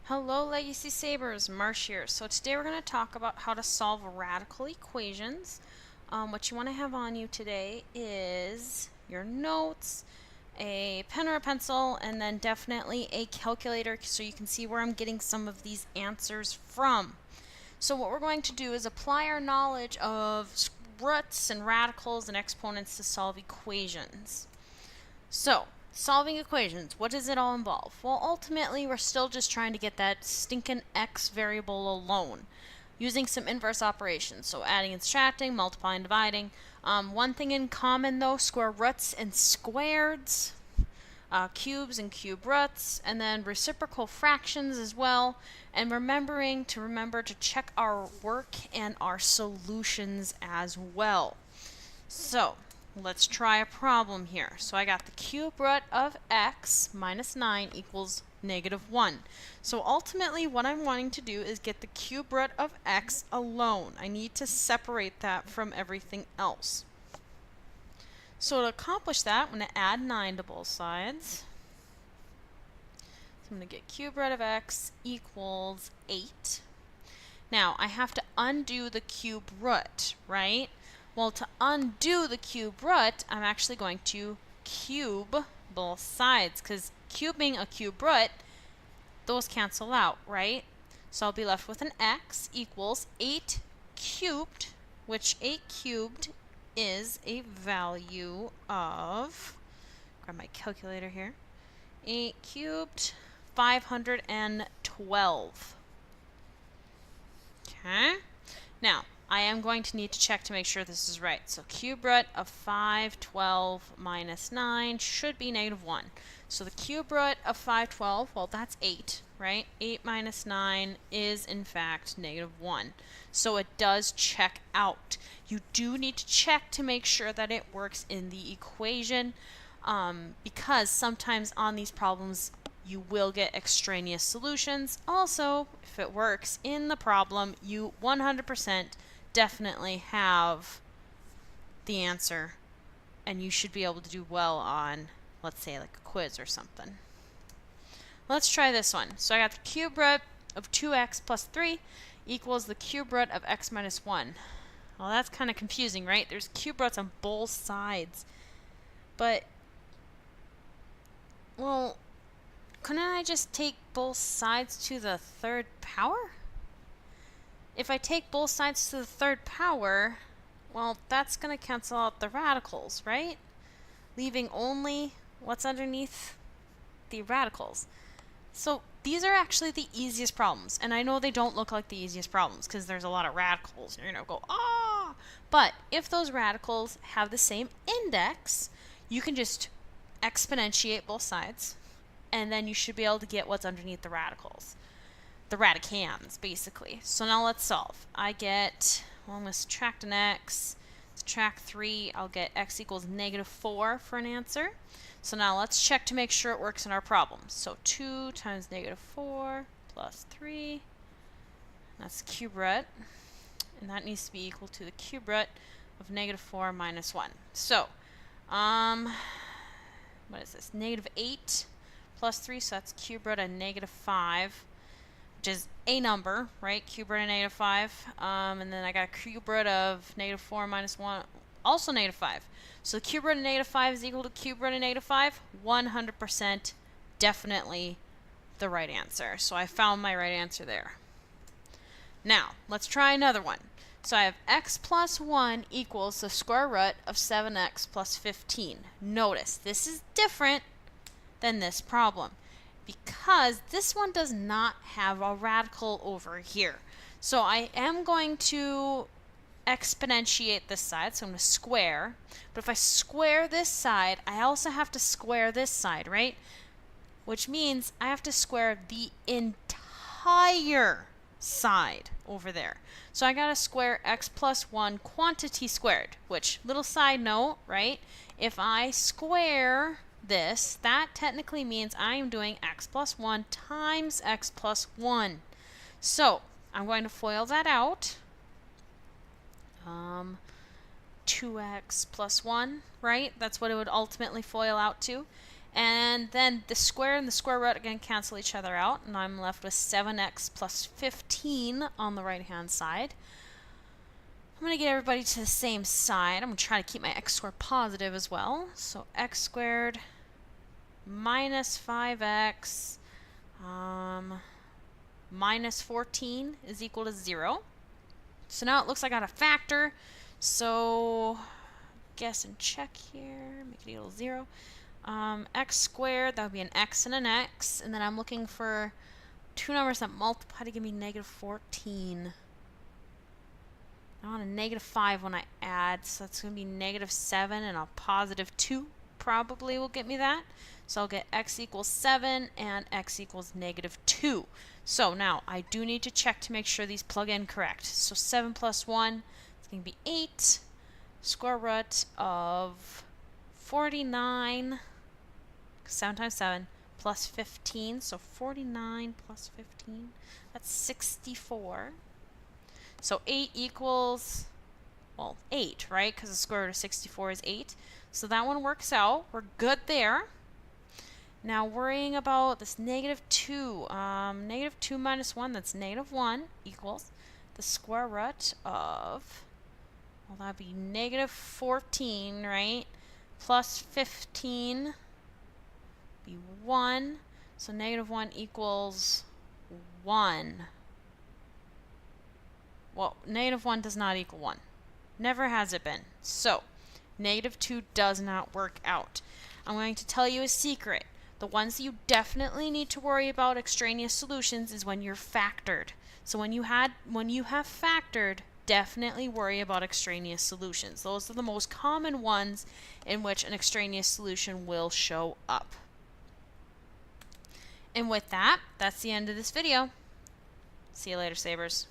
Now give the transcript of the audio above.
Hello Legacy Sabers, Marsh here. So today we're going to talk about how to solve radical equations. What you want to have on you today is your notes, a pen or a pencil, and then definitely a calculator so you can see where I'm getting some of these answers from. So what we're going to do is apply our knowledge of roots and radicals and exponents to solve equations. So, solving equations, what does it all involve? Well, ultimately, we're still just trying to get that stinking x variable alone, using some inverse operations. So adding and subtracting, multiplying, dividing. One thing in common though, square roots and squareds, cubes and cube roots, and then reciprocal fractions as well. And remember to check our work and our solutions as well. So, let's try a problem here. So I got the cube root of x minus 9 equals -1. So ultimately what I'm wanting to do is get the cube root of x alone. I need to separate that from everything else. So to accomplish that, I'm going to add 9 to both sides. So I'm going to get cube root of x equals 8. Now I have to undo the cube root, right? Well, to undo the cube root, I'm actually going to cube both sides, because cubing a cube root, those cancel out, right? So I'll be left with an x equals 8 cubed, which 8 cubed is a value of, grab my calculator here, 8 cubed, 512. Okay, now I am going to need to check to make sure this is right. So cube root of 512 minus 9 should be -1. So the cube root of 512, well, that's 8, right? 8 minus 9 is in fact -1. So it does check out. You do need to check to make sure that it works in the equation, because sometimes on these problems you will get extraneous solutions. Also, if it works in the problem, you 100% definitely have the answer, and you should be able to do well on, let's say, like a quiz or something. Let's try this one. So I got the cube root of 2x plus 3 equals the cube root of x minus 1. Well, that's kind of confusing, right? There's cube roots on both sides. But, well, couldn't I just take both sides to the third power? If I take both sides to the third power, well, that's going to cancel out the radicals, right? Leaving only what's underneath the radicals. So these are actually the easiest problems. And I know they don't look like the easiest problems because there's a lot of radicals. And you're going to go, ah! But if those radicals have the same index, you can just exponentiate both sides, and then you should be able to get what's underneath the radicals. The radicands, basically. So now let's solve. I get, well, I'm going to subtract an x, subtract 3, I'll get x equals -4 for an answer. So now let's check to make sure it works in our problem. So 2 times -4 plus 3, that's the cube root, and that needs to be equal to the cube root of -4 minus 1. So, what is this? -8 plus 3, so that's cube root of -5. Which is a number, right? Cube root of -5. And then I got a cube root of -4 minus 1, also -5. So the cube root of -5 is equal to cube root of -5. 100% definitely the right answer. So I found my right answer there. Now, let's try another one. So I have x plus 1 equals the square root of 7x plus 15. Notice, this is different than this problem, because this one does not have a radical over here. So I am going to exponentiate this side, so I'm going to square. But if I square this side, I also have to square this side, right? Which means I have to square the entire side over there. So I got to square x plus 1 quantity squared, which, little side note, right? If I square this, that technically means I am doing x plus 1 times x plus 1. So I'm going to FOIL that out. 2x plus 1, right? That's what it would ultimately FOIL out to. And then the square and the square root are going to cancel each other out, and I'm left with 7x plus 15 on the right-hand side. I'm going to get everybody to the same side. I'm going to try to keep my x squared positive as well. So x squared minus 5x minus 14 is equal to 0. So now it looks like I got a factor. So guess and check here. Make it equal to 0. X squared, that would be an x and an x. And then I'm looking for two numbers that multiply to give me negative 14. I want a negative 5 when I add, so that's going to be negative 7 and a positive 2 probably will get me that. So I'll get x equals 7 and x equals negative 2. So now I do need to check to make sure these plug in correct. So 7 plus 1 is going to be 8. Square root of 49, 7 times 7, plus 15. So 49 plus 15, that's 64. So 8 equals, well, 8, right? Because the square root of 64 is 8. So that one works out. We're good there. Now worrying about this negative 2. Negative 2 minus 1, that's negative 1, equals the square root of, well, that would be negative 14, right? Plus 15 be 1. So negative 1 equals 1. Well, negative 1 does not equal 1. Never has it been. So, negative 2 does not work out. I'm going to tell you a secret. The ones that you definitely need to worry about extraneous solutions is when you're factored. So when you have factored, definitely worry about extraneous solutions. Those are the most common ones in which an extraneous solution will show up. And with that, that's the end of this video. See you later, Sabers.